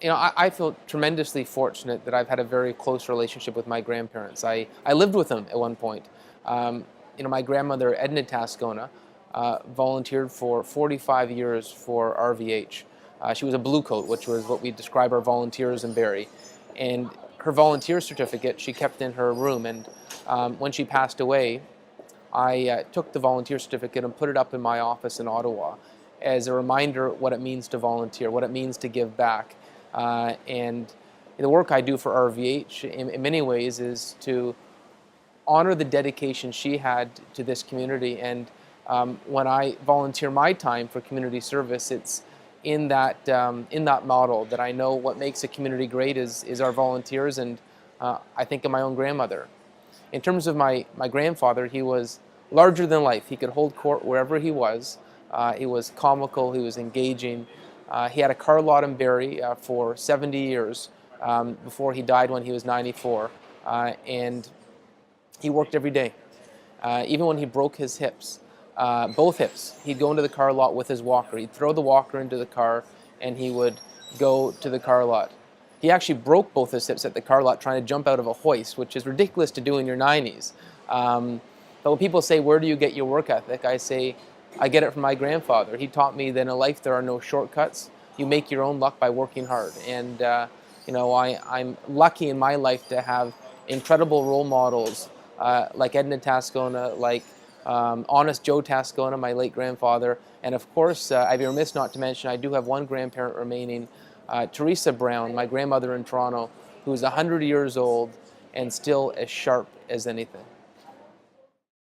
I feel tremendously fortunate that I've had a very close relationship with my grandparents. I lived with them at one point. Um, my grandmother, Edna Tascona, volunteered for 45 years for RVH. She was a blue coat, which was what we describe our volunteers in Barrie. And her volunteer certificate she kept in her room. And when she passed away, I took the volunteer certificate and put it up in my office in Ottawa as a reminder what it means to volunteer, what it means to give back. And the work I do for RVH in many ways is to honor the dedication she had to this community. And when I volunteer my time for community service, it's in that model that I know what makes a community great is our volunteers, and I think of my own grandmother. In terms of my grandfather, he was larger than life. He could hold court wherever he was. He was comical, he was engaging. He had a car lot in Barrie for 70 years before he died when he was 94. And he worked every day. Even when he broke his hips, both hips, he'd go into the car lot with his walker. He'd throw the walker into the car and he would go to the car lot. He actually broke both his hips at the car lot trying to jump out of a hoist, which is ridiculous to do in your 90s. But when people say, where do you get your work ethic? I say, I get it from my grandfather. He taught me that in life there are no shortcuts. You make your own luck by working hard. And I'm lucky in my life to have incredible role models like Edna Tascona, like Honest Joe Tascona, my late grandfather. And of course, I'd be remiss not to mention, I do have one grandparent remaining, Teresa Brown, my grandmother in Toronto, who's 100 years old and still as sharp as anything.